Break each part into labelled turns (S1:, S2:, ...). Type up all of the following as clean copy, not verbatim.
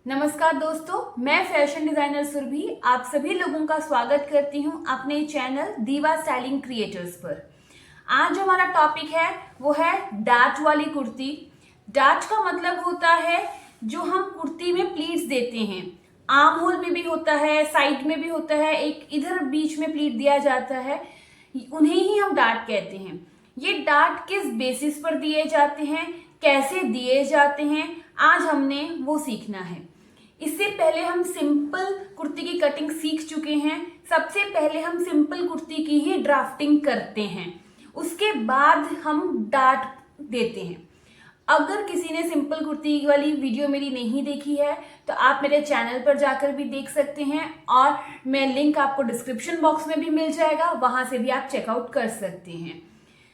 S1: नमस्कार दोस्तों, मैं फैशन डिजाइनर सुरभि आप सभी लोगों का स्वागत करती हूं अपने चैनल दीवा स्टाइलिंग क्रिएटर्स पर। आज जो हमारा टॉपिक है वो है डार्ट वाली कुर्ती। डार्ट का मतलब होता है जो हम कुर्ती में प्लीट्स देते हैं। आर्म होल में भी होता है, साइड में भी होता है, एक इधर बीच में प्लीट दिया जाता है, उन्हें ही हम डार्ट कहते हैं। ये डार्ट किस बेसिस पर दिए जाते हैं, कैसे दिए जाते हैं, आज हमने वो सीखना है। इससे पहले हम सिंपल कुर्ती की कटिंग सीख चुके हैं। सबसे पहले हम सिंपल कुर्ती की ही ड्राफ्टिंग करते हैं, उसके बाद हम डार्ट देते हैं। अगर किसी ने सिंपल कुर्ती वाली वीडियो मेरी नहीं देखी है तो आप मेरे चैनल पर जाकर भी देख सकते हैं और मैं लिंक आपको डिस्क्रिप्शन बॉक्स में भी मिल जाएगा, वहां से भी आप चेकआउट कर सकते हैं।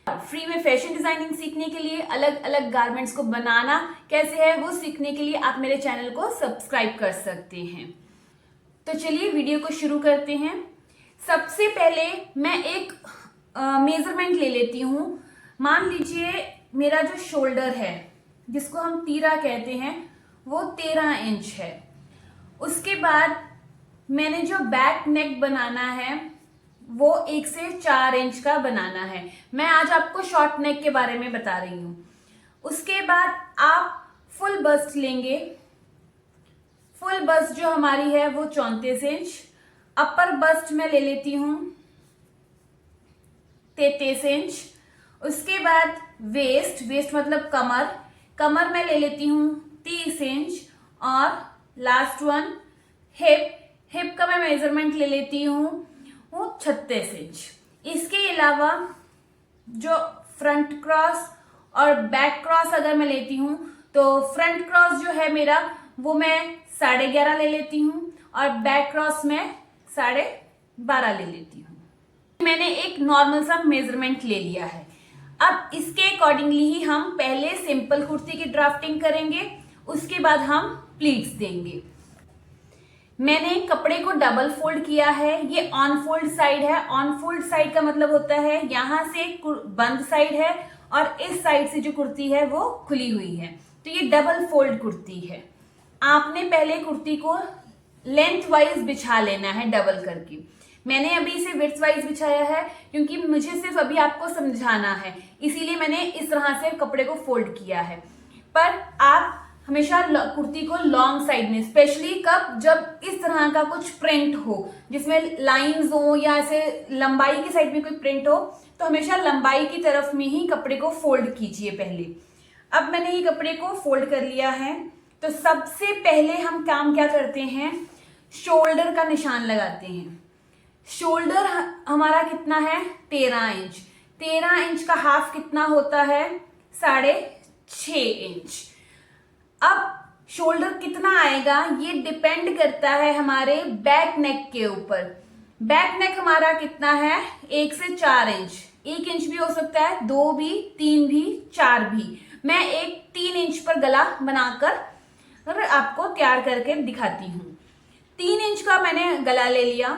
S1: फ्री में फैशन डिजाइनिंग सीखने के लिए, अलग अलग गारमेंट्स को बनाना कैसे है वो सीखने के लिए आप मेरे चैनल को सब्सक्राइब कर सकते हैं। तो चलिए वीडियो को शुरू करते हैं। सबसे पहले मैं एक मेजरमेंट ले लेती हूँ। मान लीजिए मेरा जो शोल्डर है जिसको हम तीरा कहते हैं वो 13 इंच है। उसके बाद मैंने जो बैक नेक बनाना है वो 1 से 4 इंच का बनाना है। मैं आज आपको शॉर्ट नेक के बारे में बता रही हूँ। उसके बाद आप फुल बस्ट लेंगे। फुल बस्ट जो हमारी है वो 34 इंच। अपर बस्ट मैं ले लेती हूँ 33 इंच। उसके बाद वेस्ट मतलब कमर मैं ले लेती हूँ 30 इंच। और लास्ट वन हिप का मैं मेजरमेंट ले लेती हूँ वो 36 इंच। इसके अलावा जो फ्रंट क्रॉस और बैक क्रॉस अगर मैं लेती हूँ तो फ्रंट क्रॉस जो है मेरा वो मैं 11.5 ले लेती हूँ और बैक क्रॉस में 12.5 ले लेती हूँ। मैंने एक नॉर्मल सा मेजरमेंट ले लिया है। अब इसके अकॉर्डिंगली ही हम पहले सिंपल कुर्ती की ड्राफ्टिंग करेंगे, उसके बाद हम प्लीट्स देंगे। मैंने कपड़े को डबल फोल्ड किया है। ये ऑन फोल्ड साइड है। ऑन फोल्ड साइड का मतलब होता है यहां से बंद साइड है और इस साइड से जो कुर्ती है वो खुली हुई है, तो ये डबल फोल्ड कुर्ती है। आपने पहले कुर्ती को लेंथ वाइज बिछा लेना है डबल करके। मैंने अभी इसे विड्थ वाइज बिछाया है क्योंकि मुझे सिर्फ अभी आपको समझाना है, इसीलिए मैंने इस तरह से कपड़े को फोल्ड किया है। पर आप हमेशा कुर्ती को लॉन्ग साइड में, स्पेशली कब जब इस तरह का कुछ प्रिंट हो जिसमें लाइंस हो या ऐसे लंबाई की साइड में कोई प्रिंट हो, तो हमेशा लंबाई की तरफ में ही कपड़े को फोल्ड कीजिए पहले। अब मैंने ये कपड़े को फोल्ड कर लिया है। तो सबसे पहले हम काम क्या करते हैं, शोल्डर का निशान लगाते हैं। शोल्डर हमारा कितना है 13 इंच। 13 इंच का हाफ कितना होता है 6.5 इंच। अब शोल्डर कितना आएगा ये डिपेंड करता है हमारे बैक नेक के ऊपर। बैक नेक हमारा कितना है 1 से 4 इंच। 1 इंच भी हो सकता है, 2 भी, 3 भी, 4 भी। मैं एक 3 इंच पर गला बनाकर आपको तैयार करके दिखाती हूँ। 3 इंच का मैंने गला ले लिया।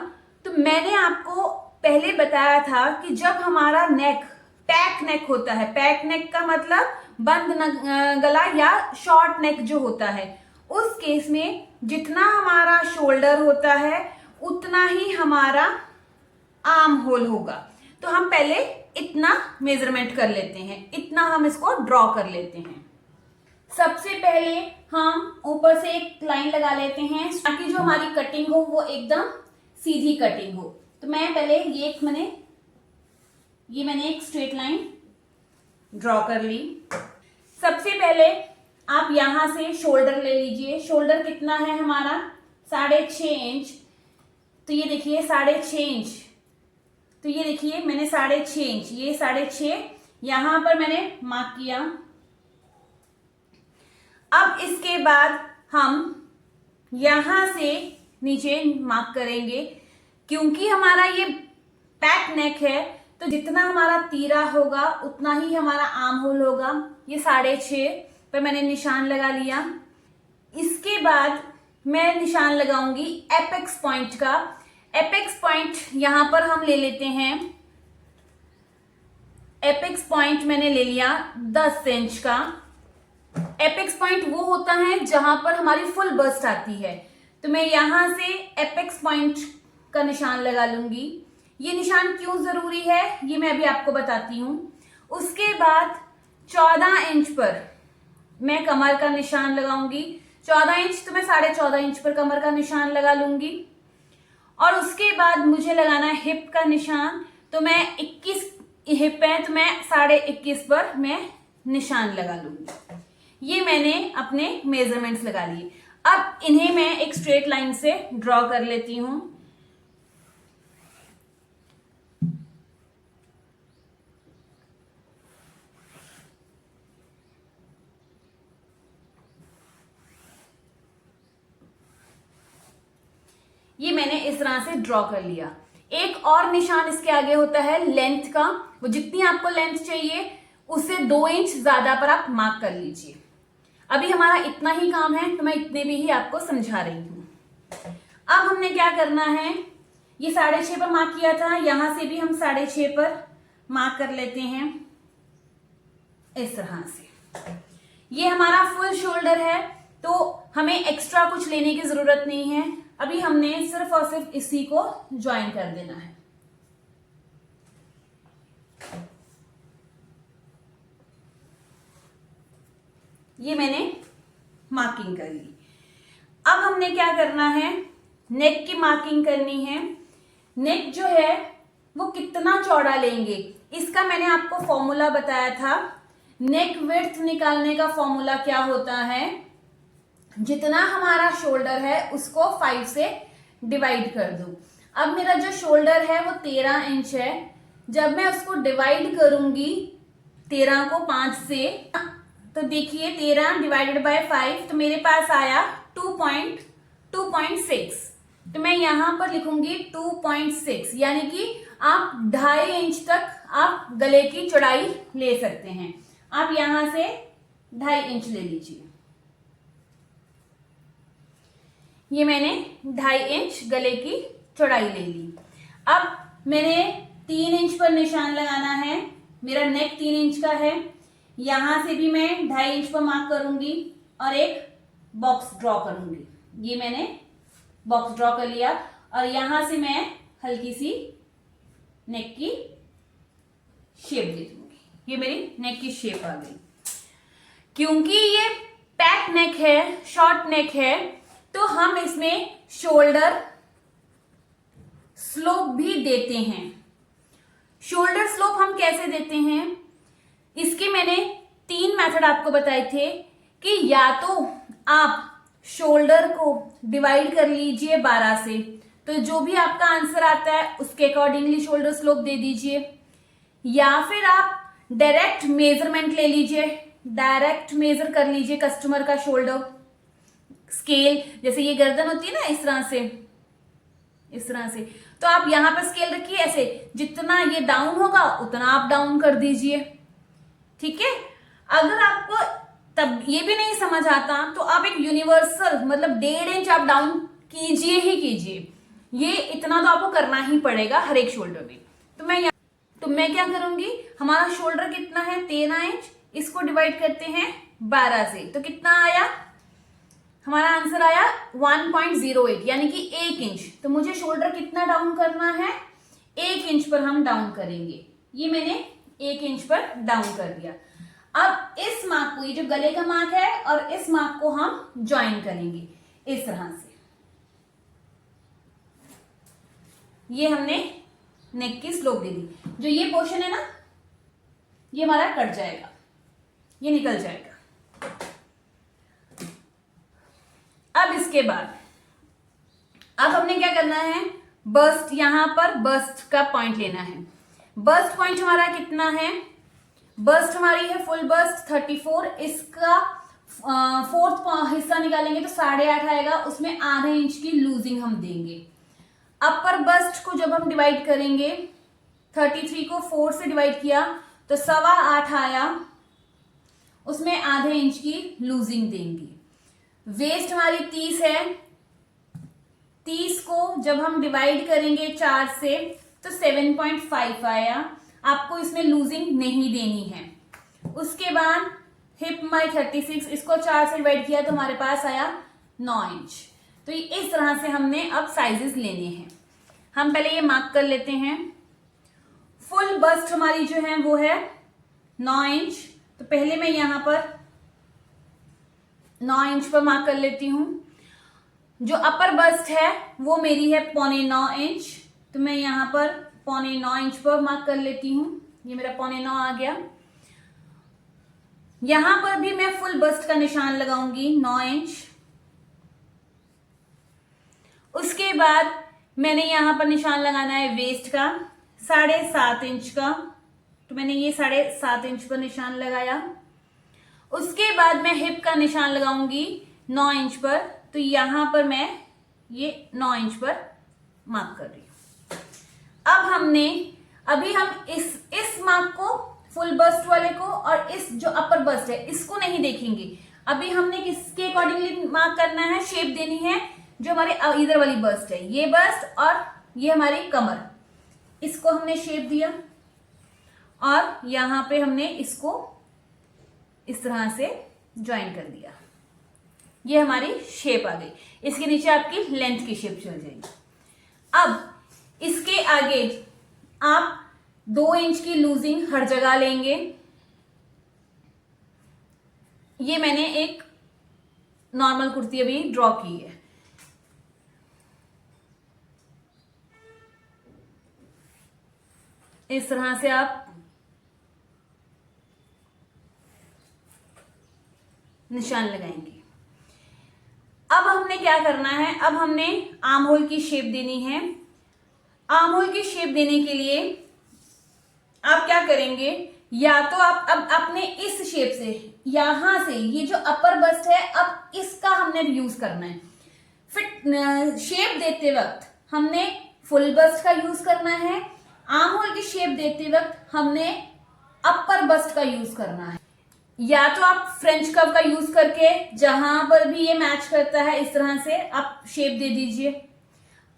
S1: तो मैंने आपको पहले बताया था कि जब हमारा नेक पैक नेक होता है, पैक नेक का मतलब बंद गला या शॉर्ट नेक जो होता है, उस केस में जितना हमारा शोल्डर होता है उतना ही हमारा आर्म होल होगा। तो हम पहले इतना मेजरमेंट कर लेते हैं, इतना हम इसको ड्रॉ कर लेते हैं। सबसे पहले हम ऊपर से एक लाइन लगा लेते हैं ताकि जो हमारी कटिंग हो वो एकदम सीधी कटिंग हो। तो मैं पहले मैंने एक स्ट्रेट लाइन ड्रॉ कर ली। सबसे पहले आप यहां से शोल्डर ले लीजिए। शोल्डर कितना है हमारा 6.5 इंच। तो ये देखिए 6.5 इंच। तो ये देखिए मैंने 6.5 इंच, ये 6.5 यहां पर मैंने मार्क किया। अब इसके बाद हम यहां से नीचे मार्क करेंगे। क्योंकि हमारा ये पैक नेक है तो जितना हमारा तीरा होगा उतना ही हमारा आर्म होल होगा। ये 6.5 पर मैंने निशान लगा लिया। इसके बाद मैं निशान लगाऊंगी एपेक्स पॉइंट का। एपेक्स पॉइंट यहां पर हम ले लेते हैं। एपेक्स पॉइंट मैंने ले लिया 10 इंच का। एपेक्स पॉइंट वो होता है जहां पर हमारी फुल बस्ट आती है, तो मैं यहां से एपेक्स पॉइंट का निशान लगा लूंगी। ये निशान क्यों जरूरी है ये मैं अभी आपको बताती हूं। उसके बाद 14 इंच पर मैं कमर का निशान लगाऊंगी। 14 इंच तो मैं 14.5 इंच पर कमर का निशान लगा लूंगी। और उसके बाद मुझे लगाना है हिप का निशान, तो मैं 21 हिप है तो मैं 21.5 पर मैं निशान लगा लूंगी। ये मैंने अपने मेजरमेंट्स लगा लिए। अब इन्हें मैं एक स्ट्रेट लाइन से ड्रॉ कर लेती हूं। ये मैंने इस तरह से ड्रॉ कर लिया। एक और निशान इसके आगे होता है लेंथ का, वो जितनी आपको लेंथ चाहिए उससे 2 इंच ज्यादा पर आप मार्क कर लीजिए। अभी हमारा इतना ही काम है तो मैं इतने भी ही आपको समझा रही हूं। अब हमने क्या करना है, ये 6.5 पर मार्क किया था, यहां से भी हम 6.5 पर मार्क कर लेते हैं इस तरह से। ये हमारा फुल शोल्डर है तो हमें एक्स्ट्रा कुछ लेने की जरूरत नहीं है। अभी हमने सिर्फ और सिर्फ इसी को ज्वाइन कर देना है। ये मैंने मार्किंग कर ली। अब हमने क्या करना है, नेक की मार्किंग करनी है। नेक जो है वो कितना चौड़ा लेंगे इसका मैंने आपको फॉर्मूला बताया था। नेक विड्थ निकालने का फॉर्मूला क्या होता है, जितना हमारा शोल्डर है उसको 5 से डिवाइड कर दो। अब मेरा जो शोल्डर है वो 13 इंच है, जब मैं उसको डिवाइड करूंगी 13 को 5 से, तो देखिए 13 डिवाइडेड बाय 5 तो मेरे पास आया 2.6। तो मैं यहां पर लिखूंगी 2.6, यानी कि आप 2.5 इंच तक आप गले की चौड़ाई ले सकते हैं। आप यहां से 2.5 इंच ले लीजिए। ये मैंने 2.5 इंच गले की चौड़ाई ले ली। अब मैंने 3 इंच पर निशान लगाना है। मेरा नेक 3 इंच का है, यहां से भी मैं 2.5 इंच पर मार्क करूंगी और एक बॉक्स ड्रॉ करूंगी। ये मैंने बॉक्स ड्रॉ कर लिया और यहां से मैं हल्की सी नेक की शेप दे दूंगी। ये मेरी नेक की शेप आ गई। क्योंकि ये पैक नेक है, शॉर्ट नेक है, तो हम इसमें शोल्डर स्लोप भी देते हैं। शोल्डर स्लोप हम कैसे देते हैं, इसके मैंने 3 मेथड आपको बताए थे कि या तो आप शोल्डर को डिवाइड कर लीजिए 12 से, तो जो भी आपका आंसर आता है उसके अकॉर्डिंगली शोल्डर स्लोप दे दीजिए, या फिर आप डायरेक्ट मेजरमेंट ले लीजिए, डायरेक्ट मेजर कर लीजिए कस्टमर का शोल्डर। स्केल जैसे ये गर्दन होती है ना, इस तरह से तो आप यहां पर स्केल रखिए, ऐसे जितना ये डाउन होगा उतना आप डाउन कर दीजिए। ठीक है। अगर आपको तब ये भी नहीं समझ आता तो आप एक यूनिवर्सल मतलब 1.5 इंच आप डाउन कीजिए ही कीजिए। ये इतना तो आपको करना ही पड़ेगा हर एक शोल्डर में। तो मैं क्या करूंगी, हमारा शोल्डर कितना है 13 इंच, इसको डिवाइड करते हैं 12 से, तो कितना आया, हमारा आंसर आया 1.08 यानी कि 1 इंच। तो मुझे शोल्डर कितना डाउन करना है, 1 इंच पर हम डाउन करेंगे। ये मैंने 1 इंच पर डाउन कर दिया। अब इस मार्क को, ये जो गले का मार्क है और इस मार्क को हम ज्वाइन करेंगे इस तरह से। ये हमने नेक की स्लोप दे दी। जो ये पोर्शन है ना, ये हमारा कट जाएगा, ये निकल जाएगा। अब इसके बाद अब हमने क्या करना है, बस्ट, यहां पर बस्ट का पॉइंट लेना है। बस्ट पॉइंट हमारा कितना है, बस्ट हमारी है फुल बस्ट 34, इसका 4th हिस्सा निकालेंगे तो 8.5 आएगा, उसमें आधे इंच की लूजिंग हम देंगे। अपर बस्ट को जब हम डिवाइड करेंगे, 33 को 4 से डिवाइड किया तो 8.25 आया, उसमें आधे इंच की लूजिंग देंगे। वेस्ट हमारी 30 है, 30 को जब हम डिवाइड करेंगे 4 से तो 7.5 आया, आपको इसमें लूजिंग नहीं देनी है। उसके बाद हिप हमारी 36, इसको 4 से डिवाइड किया तो हमारे पास आया 9 इंच। तो इस तरह से हमने अब साइजेस लेने हैं। हम पहले ये मार्क कर लेते हैं। फुल बस्ट हमारी जो है वो है 9 इंच। तो पहले मैं यहां पर 9 इंच पर मार्क कर लेती हूं। जो अपर बस्ट है वो मेरी है 8.25 इंच। तो मैं यहां पर 8.25 इंच पर मार्क कर लेती हूं। ये मेरा 8.25 आ गया। यहां पर भी मैं फुल बस्ट का निशान लगाऊंगी 9 इंच। उसके बाद मैंने यहां पर निशान लगाना है वेस्ट का 7.5 इंच का। तो मैंने ये 7.5 इंच पर निशान लगाया। उसके बाद मैं हिप का निशान लगाऊंगी 9 इंच पर। तो यहां पर मैं ये 9 इंच पर मार्क कर रही हूं। अभी हम इस मार्क को, फुल बस्ट वाले को, और इस जो अपर बस्ट है इसको नहीं देखेंगे। अभी हमने किसके अकॉर्डिंगली मार्क करना है, शेप देनी है जो हमारे इधर वाली बस्ट है, ये बस्ट और ये हमारी कमर, इसको हमने शेप दिया और यहां पे हमने इसको इस तरह से ज्वाइन कर दिया। ये हमारी शेप आ गई। इसके नीचे आपकी लेंथ की शेप चल जाएगी। अब इसके आगे आप 2 इंच की लूजिंग हर जगह लेंगे। ये मैंने एक नॉर्मल कुर्ती अभी ड्रॉ की है। इस तरह से आप निशान लगाएंगे। अब हमने क्या करना है, अब हमने आर्म होल की शेप देनी है। आर्म होल की शेप देने के लिए आप क्या करेंगे, या तो आप अब अपने इस शेप से, यहां से ये जो अपर बस्ट है, अब इसका हमने यूज करना है। फिर शेप देते वक्त हमने फुल बस्ट का यूज करना है। आर्म होल की शेप देते वक्त हमने अपर बस्ट का यूज करना है। या तो आप फ्रेंच कर्व का यूज करके जहां पर भी ये मैच करता है इस तरह से आप शेप दे दीजिए।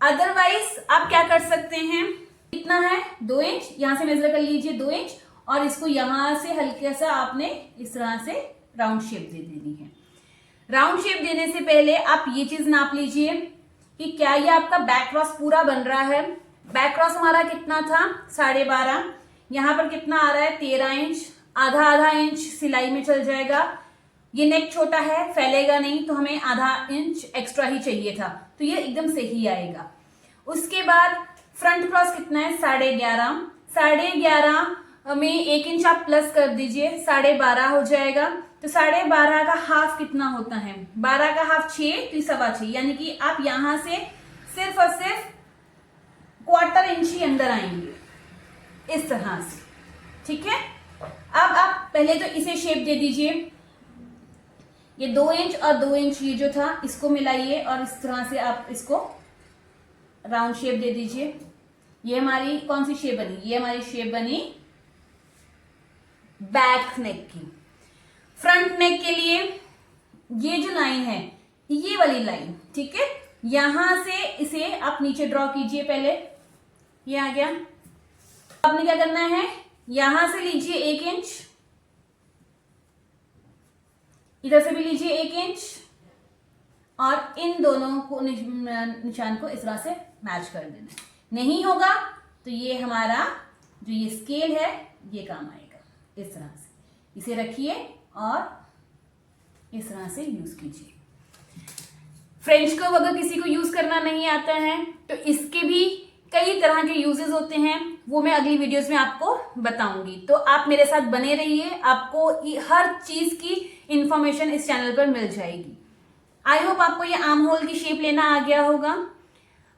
S1: अदरवाइज आप क्या कर सकते हैं, कितना है 2 इंच, यहां से मेजर कर लीजिए 2 इंच, और इसको यहां से हल्का सा आपने इस तरह से राउंड शेप दे देनी है। राउंड शेप देने से पहले आप ये चीज नाप लीजिए कि क्या ये आपका बैक क्रॉस पूरा बन रहा है। बैक क्रॉस हमारा कितना था 12.5, यहां पर कितना आ रहा है 13 इंच। आधा इंच सिलाई में चल जाएगा। ये नेक छोटा है, फैलेगा नहीं, तो हमें आधा इंच एक्स्ट्रा ही चाहिए था, तो ये एकदम सही आएगा। उसके बाद फ्रंट क्रॉस कितना है 11.5। 11.5 में 1 इंच आप प्लस कर दीजिए, 12.5 हो जाएगा। तो 12.5 का हाफ कितना होता है, 12 का हाफ 6, तो 6.25, यानी कि आप यहां से सिर्फ और सिर्फ 1/4 इंच ही अंदर आएंगे इस तरह से। ठीक है, अब आप पहले तो इसे शेप दे दीजिए। ये 2 इंच और 2 इंच ये जो था इसको मिलाइए और इस तरह से आप इसको राउंड शेप दे दीजिए। ये हमारी कौन सी शेप बनी, ये हमारी शेप बनी बैक नेक की। फ्रंट नेक के लिए ये जो लाइन है, ये वाली लाइन, ठीक है, यहां से इसे आप नीचे ड्रॉ कीजिए। पहले ये आ गया। आपने क्या करना है, यहां से लीजिए 1 इंच, इधर से भी लीजिए 1 इंच, और इन दोनों को निशान को इस तरह से मैच कर देना। नहीं होगा तो ये हमारा जो ये स्केल है ये काम आएगा। इस तरह से इसे रखिए और इस तरह से यूज कीजिए। फ्रेंच कर्व अगर किसी को यूज करना नहीं आता है तो इसके भी कई तरह के यूजेस होते हैं, वो मैं अगली वीडियोस में आपको बताऊंगी। तो आप मेरे साथ बने रहिए, आपको हर चीज की इंफॉर्मेशन इस चैनल पर मिल जाएगी। आई होप आपको ये आर्म होल की शेप लेना आ गया होगा।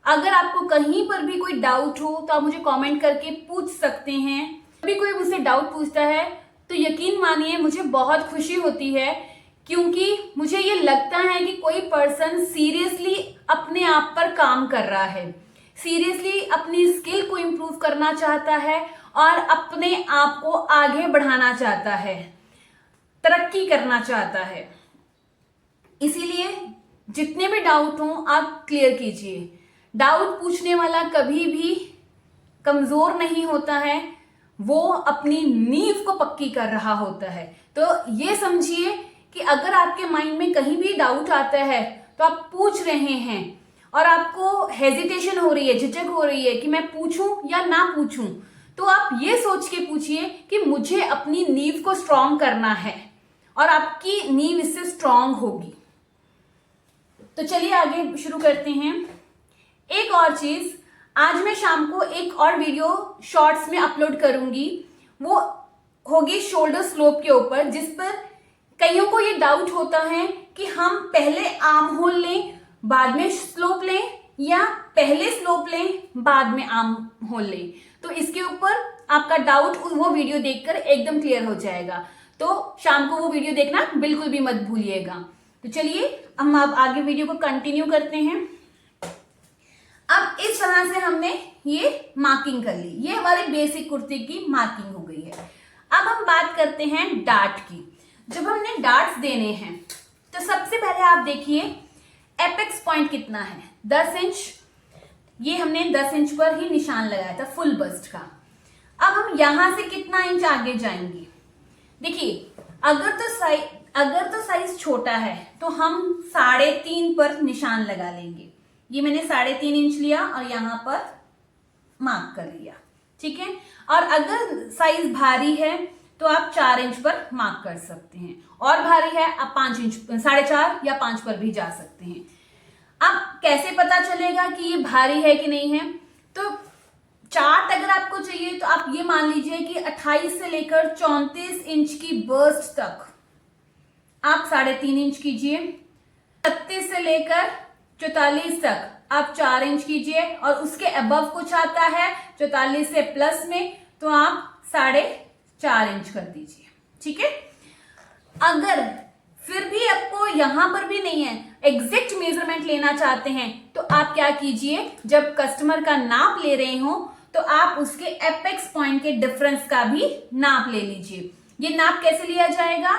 S1: अगर आपको कहीं पर भी कोई डाउट हो तो आप मुझे कमेंट करके पूछ सकते हैं। कभी कोई मुझसे डाउट पूछता है तो यकीन मानिए मुझे बहुत खुशी होती है, क्योंकि मुझे ये लगता है कि कोई पर्सन सीरियसली अपने आप पर काम कर रहा है, सीरियसली अपनी स्किल को इम्प्रूव करना चाहता है और अपने आप को आगे बढ़ाना चाहता है, तरक्की करना चाहता है। इसीलिए जितने भी डाउट हो आप क्लियर कीजिए। डाउट पूछने वाला कभी भी कमजोर नहीं होता है, वो अपनी नींव को पक्की कर रहा होता है। तो ये समझिए कि अगर आपके माइंड में कहीं भी डाउट आता है तो आप पूछ रहे हैं और आपको हेजिटेशन हो रही है, झिझक हो रही है कि मैं पूछूं या ना पूछूं, तो आप ये सोच के पूछिए कि मुझे अपनी नींव को स्ट्रांग करना है और आपकी नींव इससे स्ट्रांग होगी। तो चलिए आगे शुरू करते हैं। एक और चीज, आज मैं शाम को एक और वीडियो शॉर्ट्स में अपलोड करूंगी, वो होगी शोल्डर स्लोप के ऊपर, जिस पर कईयों को ये डाउट होता है कि हम पहले आर्म होल लें बाद में स्लोप लें या पहले स्लोप लें बाद में आर्म होल लें। तो इसके ऊपर आपका डाउट वो वीडियो देखकर एकदम क्लियर हो जाएगा। तो शाम को वो वीडियो देखना बिल्कुल भी मत भूलिएगा। तो चलिए हम अब आगे वीडियो को कंटिन्यू करते हैं। अब इस तरह से हमने ये मार्किंग कर ली, ये हमारी बेसिक कुर्ती की मार्किंग हो गई है। अब हम बात करते हैं डार्ट की। जब हमने डार्ट्स देने हैं तो सबसे पहले आप देखिए एपेक्स पॉइंट कितना है, 10 इंच। ये हमने 10 इंच पर ही निशान लगाया था फुल बस्ट का। अब हम यहां से कितना इंच आगे जाएंगे? देखिए अगर तो साइज छोटा है तो हम 3.5 पर निशान लगा लेंगे। ये मैंने 3.5 इंच लिया और यहां पर मार्क कर लिया, ठीक है। और अगर साइज भारी है तो आप 4 इंच पर मार्क कर सकते हैं, और भारी है आप 5 इंच, 4.5 या 5 पर भी जा सकते हैं। अब कैसे पता चलेगा कि ये भारी है कि नहीं है? तो चार्ट अगर आपको चाहिए तो आप ये मान लीजिए कि 28 से लेकर 34 इंच की बर्स्ट तक आप 3.5 इंच कीजिए, 36 से लेकर 44 तक आप 4 इंच कीजिए, और उसके अबव कुछ आता है 44 से प्लस में तो आप 4.5 इंच कर दीजिए, ठीक है। अगर फिर भी आपको यहां पर भी नहीं है, एग्जैक्ट मेजरमेंट लेना चाहते हैं, तो आप क्या कीजिए, जब कस्टमर का नाप ले रहे हो तो आप उसके एपेक्स पॉइंट के डिफरेंस का भी नाप ले लीजिए। ये नाप कैसे लिया जाएगा?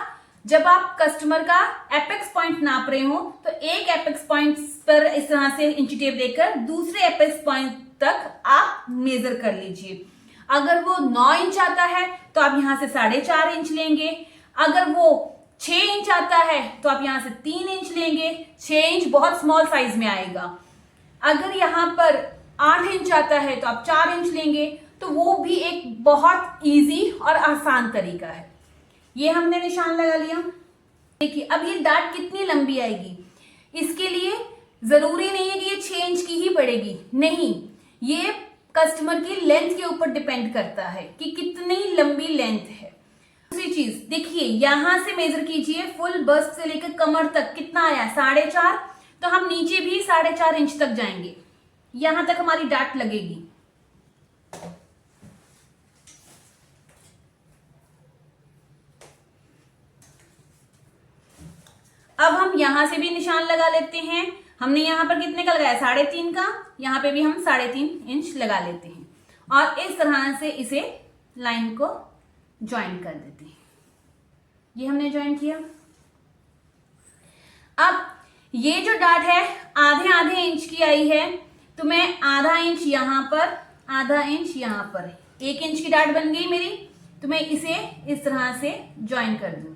S1: जब आप कस्टमर का एपेक्स पॉइंट नाप रहे हो तो एक एपेक्स पॉइंट पर इस तरह से इंची टेप देकर दूसरे एपेक्स पॉइंट तक आप मेजर कर लीजिए। अगर वो 9 इंच आता है तो आप यहां से 4.5 इंच लेंगे। अगर वो 6 इंच आता है तो आप यहां से 3 इंच लेंगे। 6 इंच बहुत स्मॉल साइज में आएगा। अगर यहां पर 8 इंच आता है तो आप 4 इंच लेंगे। तो वो भी एक बहुत इजी और आसान तरीका है। ये हमने निशान लगा लिया। देखिए अब ये डार्ट कितनी लंबी आएगी, इसके लिए जरूरी नहीं है कि ये 6 इंच की ही पड़ेगी, नहीं, ये कस्टमर की लेंथ के ऊपर डिपेंड करता है कि कितनी लंबी लेंथ है। दूसरी चीज देखिए, यहां से मेजर कीजिए फुल बस्ट से लेकर कमर तक कितना आया, 4.5। तो हम नीचे भी 4.5 इंच तक जाएंगे, यहां तक हमारी डार्ट लगेगी। अब हम यहां से भी निशान लगा लेते हैं। हमने यहां पर कितने का लगाया, 3.5 का, यहां पे भी हम 3.5 इंच लगा लेते हैं और इस तरह से इसे लाइन को ज्वाइन कर देते हैं। ये हमने ज्वाइन किया। अब ये जो डार्ट है आधे आधे इंच की आई है, तो मैं आधा इंच यहां पर, आधा इंच यहां पर, 1 इंच की डार्ट बन गई मेरी। तो मैं इसे इस तरह से ज्वाइन कर दूंगी।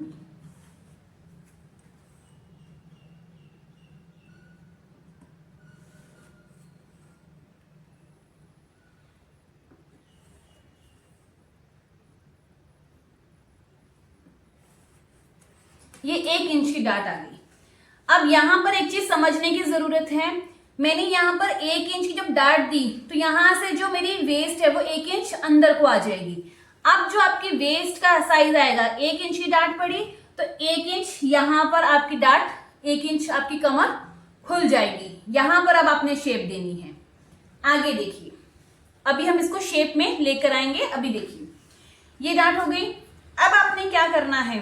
S1: ये 1 इंच की डार्ट आ गई। अब यहां पर एक चीज समझने की जरूरत है, मैंने यहां पर 1 इंच की जब डार्ट दी तो यहां से जो मेरी वेस्ट है वो 1 इंच अंदर को आ जाएगी। अब जो आपकी वेस्ट का साइज आएगा, 1 इंच की डार्ट पड़ी तो 1 इंच यहां पर आपकी डार्ट, 1 इंच आपकी कमर खुल जाएगी। यहां पर अब आपने शेप देनी है। आगे देखिए, अभी हम इसको शेप में लेकर आएंगे। अभी देखिए ये डार्ट हो गई। अब आपने क्या करना है,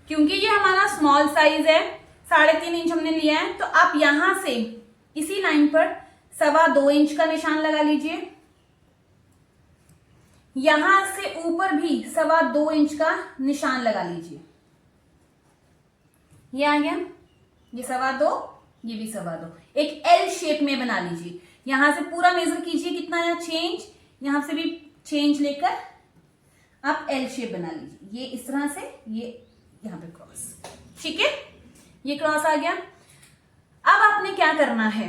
S1: क्योंकि ये हमारा स्मॉल साइज है, 3.5 इंच हमने लिया है, तो आप यहां से इसी लाइन पर 2.25 इंच का निशान लगा लीजिए। यहां से ऊपर भी 2.25 इंच का निशान लगा लीजिए। ये आ गया, ये 2.25, ये भी 2.25, एक एल शेप में बना लीजिए। यहां से पूरा मेजर कीजिए कितना आया, 6 इंच, यहां से भी 6 इंच लेकर आप एल शेप बना लीजिए, ये इस तरह से, ये यहाँ पे क्रॉस, ठीक है, ये क्रॉस आ गया। अब आपने क्या करना है,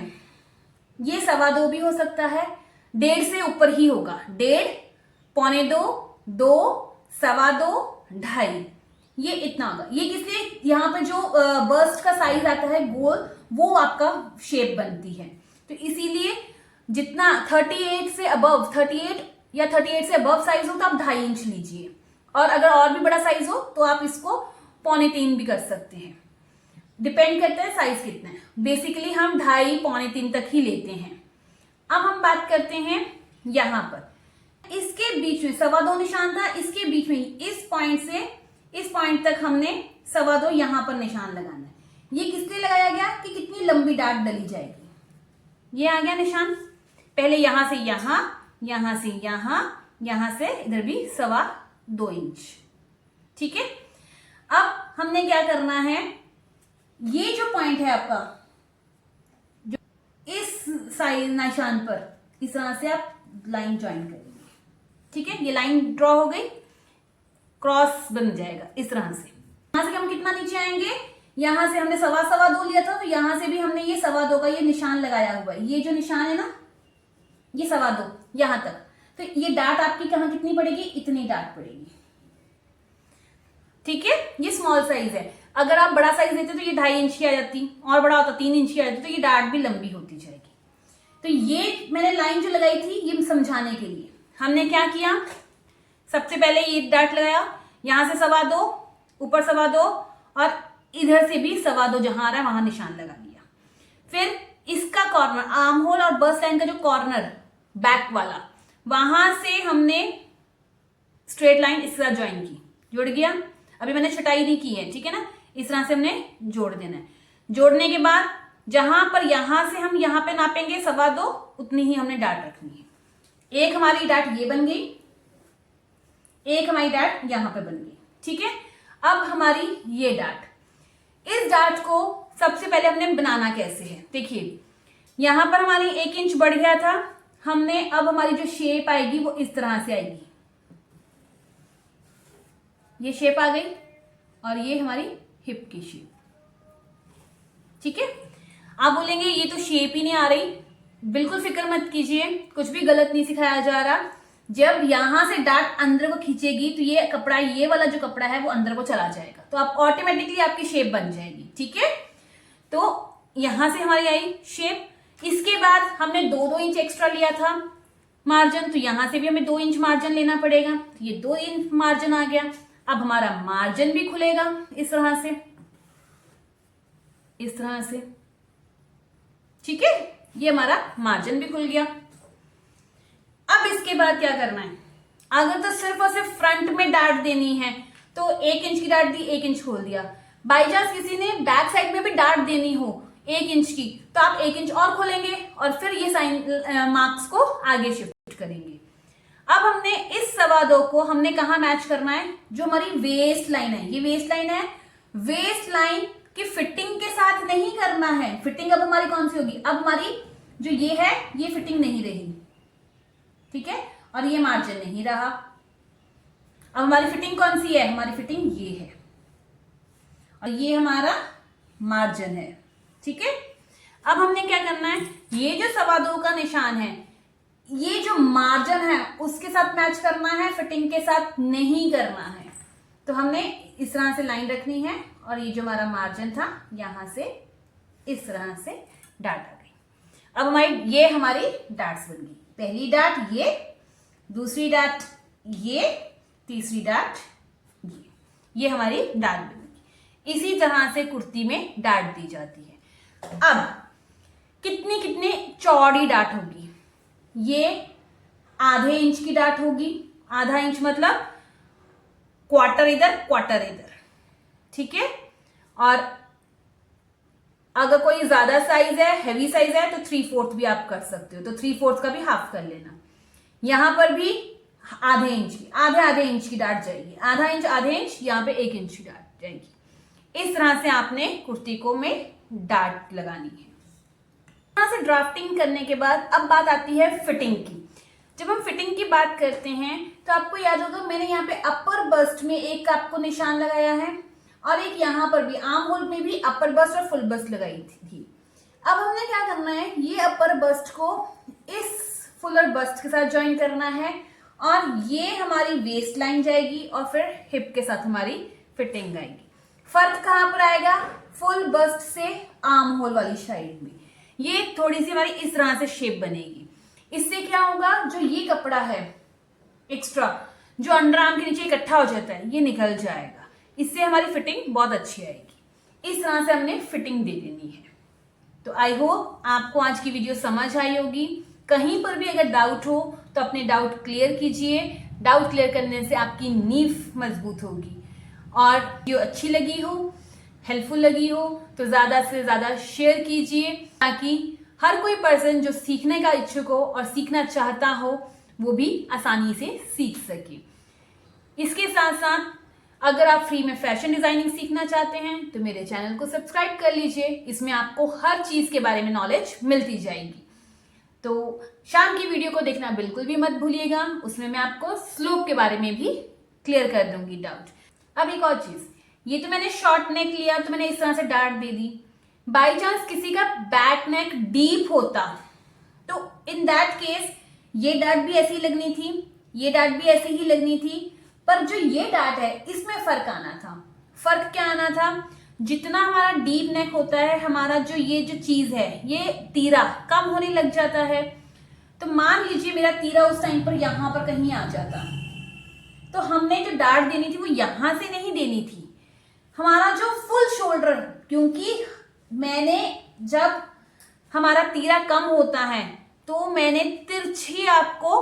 S1: ये 2.25 भी हो सकता है, 1.5 से ऊपर ही होगा, 1.5, 1.25, 2, 2.25, 2.5, ये इतना होगा। ये किसलिए, यहाँ पे जो बर्स्ट का साइज आता है गोल, वो आपका शेप बनती है, तो इसीलिए जितना 38 से अबव, 38 या 38 से अबव साइज हो तो आप 2.5 इंच लीजिए, और अगर और भी बड़ा साइज हो तो आप इसको 2.25 भी कर सकते हैं, डिपेंड करता है साइज कितना है। बेसिकली हम 2.5, 2.25 तक ही लेते हैं। अब हम बात करते हैं यहां पर, इसके बीच में 2.25 निशान था, इसके बीच में इस पॉइंट से इस पॉइंट तक हमने 2.25 यहां पर निशान लगाना है। ये किस लिए लगाया गया कि कितनी लंबी डाट डली जाएगी। ये आ गया निशान, पहले यहां से यहां, यहां से यहां, यहां से इधर भी 2.25 इंच, ठीक है। अब हमने क्या करना है, ये जो पॉइंट है आपका, जो इस साइज निशान पर इस तरह से आप लाइन ज्वाइन करेंगे, ठीक है। ये लाइन ड्रॉ हो गई, क्रॉस बन जाएगा इस तरह से। यहां से हम कितना नीचे आएंगे, यहां से हमने 2.25 लिया था, तो यहां से भी हमने ये 2.25 का ये निशान लगाया हुआ है, ये जो निशान है ना, ये 2.25 यहां तक, तो ये डाट आपकी कहां कितनी पड़ेगी, इतनी डाट पड़ेगी, ठीक है। ये स्मॉल साइज है, अगर आप बड़ा साइज लेते तो ये 2.5 इंच की आ जाती, और बड़ा होता 3 इंच की आ जाती, तो ये डाट भी लंबी होती जाएगी। तो ये मैंने लाइन जो लगाई थी ये समझाने के लिए, हमने क्या किया, सबसे पहले ये डाट लगाया, यहां से 2.25, ऊपर 2.25, और इधर से भी 2.25 जहां आ रहा है वहां निशान लगा लिया। फिर इसका कॉर्नर, आर्म होल और बस्ट लाइन का जो कॉर्नर बैक वाला, वहां से हमने स्ट्रेट लाइन इस तरह ज्वाइन की, जुड़ गया। अभी मैंने छटाई नहीं की है, ठीक है ना, इस तरह से हमने जोड़ देना है। जोड़ने के बाद जहां पर यहां से हम यहां पे नापेंगे 2.25, उतनी ही हमने डाट रखनी है। एक हमारी डाट ये बन गई, एक हमारी डाट यहां पे बन गई, ठीक है। अब हमारी ये डाट, इस डाट को सबसे पहले हमने बनाना कैसे है, देखिए यहां पर हमारी 1 इंच बढ़ गया था, हमने अब हमारी जो शेप आएगी वो इस तरह से आएगी, ये शेप आ गई, और ये हमारी हिप की शेप, ठीक है। आप बोलेंगे ये तो शेप ही नहीं आ रही, बिल्कुल फिक्र मत कीजिए, कुछ भी गलत नहीं सिखाया जा रहा। जब यहां से डाट अंदर को खींचेगी तो ये कपड़ा, ये वाला जो कपड़ा है वो अंदर को चला जाएगा, तो आप ऑटोमेटिकली आपकी शेप बन जाएगी, ठीक है। तो यहां से हमारी आई शेप, इसके बाद हमने 2-2 इंच एक्स्ट्रा लिया था मार्जिन, तो यहां से भी हमें 2 इंच मार्जिन लेना पड़ेगा, तो ये 2 इंच मार्जिन आ गया। अब हमारा मार्जिन भी खुलेगा इस तरह से, इस तरह से, ठीक है, ये हमारा मार्जिन भी खुल गया। अब इसके बाद क्या करना है, अगर तो सिर्फ और सिर्फ फ्रंट में डाट देनी है तो 1 इंच की डाट दी, 1 इंच खोल दिया। बाई चांस किसी ने बैक साइड में भी डाट देनी हो 1 इंच की, तो आप 1 इंच और खोलेंगे और फिर ये साइन मार्क्स को आगे शिफ्ट करेंगे। अब हमने इस 2.25 को हमने कहा मैच करना है, जो हमारी वेस्ट लाइन है, ये वेस्ट लाइन है, वेस्ट लाइन की फिटिंग के साथ नहीं करना है। फिटिंग अब हमारी कौन सी होगी, अब हमारी जो ये है ये फिटिंग नहीं रही, ठीक है, और ये मार्जिन नहीं रहा। अब हमारी फिटिंग कौन सी है, हमारी फिटिंग ये है, और ये हमारा मार्जिन है, ठीक है। अब हमने क्या करना है, ये जो 2.25 का निशान है, ये जो मार्जिन है उसके साथ मैच करना है, फिटिंग के साथ नहीं करना है। तो हमने इस तरह से लाइन रखनी है, और ये जो हमारा मार्जिन था यहां से इस तरह से डाट आ गई। अब ये हमारी डाट्स बन गई, पहली डाट ये, दूसरी डाट ये, तीसरी डाट ये हमारी डाट बन गई। इसी तरह से कुर्ती में डाट दी जाती है। अब कितनी कितनी चौड़ी डाट होगी, ये आधे इंच की डाट होगी, आधा इंच मतलब क्वार्टर इधर क्वार्टर इधर, ठीक है। और अगर कोई ज्यादा साइज है, हैवी साइज है, तो 3/4 भी आप कर सकते हो, तो 3/4 का भी हाफ कर लेना। यहां पर भी आधे इंच की, आधे इंच की डाट जाएगी, आधा इंच आधे इंच, यहाँ पे 1 इंच की डाट जाएगी। इस तरह से आपने कुर्ती को में डाट लगानी है। यहां से ड्राफ्टिंग करने के बाद अब बात आती है फिटिंग की। जब हम फिटिंग की बात करते हैं तो आपको याद होगा मैंने यहाँ पे अपर बस्ट में एक आपको निशान लगाया है और एक यहाँ पर भी आर्म होल में भी अपर बस्ट और फुल बस्ट लगाई थी। अब हमने क्या करना है, ये अपर बस्ट को इस फुलर बस्ट के साथ ज्वाइन करना है और ये हमारी वेस्ट लाइन जाएगी और फिर हिप के साथ हमारी फिटिंग आएगी। फर्क कहाँ पर आएगा, फुल बस्ट से आर्म होल वाली साइड में ये थोड़ी सी हमारी इस तरह से शेप बनेगी। इससे क्या होगा, जो ये कपड़ा है एक्स्ट्रा जो अंडर आर्म के नीचे इकट्ठा हो जाता है ये निकल जाएगा, इससे हमारी फिटिंग बहुत अच्छी आएगी। इस तरह से हमने फिटिंग दे देनी है। तो आई होप आपको आज की वीडियो समझ आई होगी। कहीं पर भी अगर डाउट हो तो अपने डाउट क्लियर कीजिए। डाउट क्लियर करने से आपकी नींव मजबूत होगी। और वीडियो अच्छी लगी हो, हेल्पफुल लगी हो तो ज़्यादा से ज़्यादा शेयर कीजिए ताकि हर कोई पर्सन जो सीखने का इच्छुक हो और सीखना चाहता हो वो भी आसानी से सीख सके। इसके साथ साथ अगर आप फ्री में फैशन डिजाइनिंग सीखना चाहते हैं तो मेरे चैनल को सब्सक्राइब कर लीजिए। इसमें आपको हर चीज के बारे में नॉलेज मिलती जाएगी। तो शाम की वीडियो को देखना बिल्कुल भी मत भूलिएगा, उसमें मैं आपको स्लोप के बारे में भी क्लियर कर दूंगी डाउट। अब एक और चीज, ये तो मैंने शॉर्ट नेक लिया तो मैंने इस तरह से dart they the. By chance किसी का बैक नेक डीप होता तो इन दैट केस ये डार्ट भी ऐसी लगनी थी, ये डार्ट भी ऐसी ही लगनी थी, पर जो ये डार्ट है इसमें फर्क आना था। फर्क क्या आना था, जितना हमारा डीप नेक होता है हमारा जो ये जो चीज है ये तीरा कम होने लग जाता है। तो मान लीजिए मेरा तीरा उस टाइम पर यहां पर कहीं आ जाता तो हमने जो डार्ट देनी थी वो यहां से नहीं देनी थी, हमारा जो फुल शोल्डर, क्योंकि मैंने जब हमारा तीरा कम होता है तो मैंने तिरछी आपको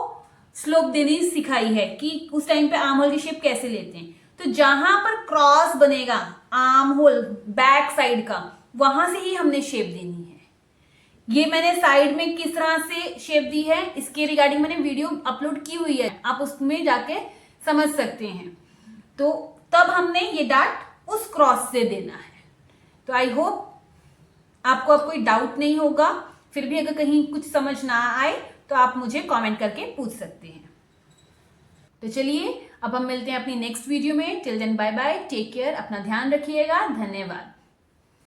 S1: स्लोप देनी सिखाई है कि उस टाइम पे आर्म होल की शेप कैसे लेते हैं। तो जहां पर क्रॉस बनेगा आर्म होल बैक साइड का वहां से ही हमने शेप देनी है। ये मैंने साइड में किस तरह से शेप दी है इसके रिगार्डिंग मैंने वीडियो अपलोड की हुई है, आप उसमें जाके समझ सकते हैं। तो तब हमने ये डार्ट उस क्रॉस से देना है। तो आई होप आपको अब कोई डाउट नहीं होगा। फिर भी अगर कहीं कुछ समझ ना आए तो आप मुझे कमेंट करके पूछ सकते हैं। तो चलिए अब हम मिलते हैं अपनी नेक्स्ट वीडियो में। Till then bye bye, take care, अपना ध्यान रखिएगा, धन्यवाद।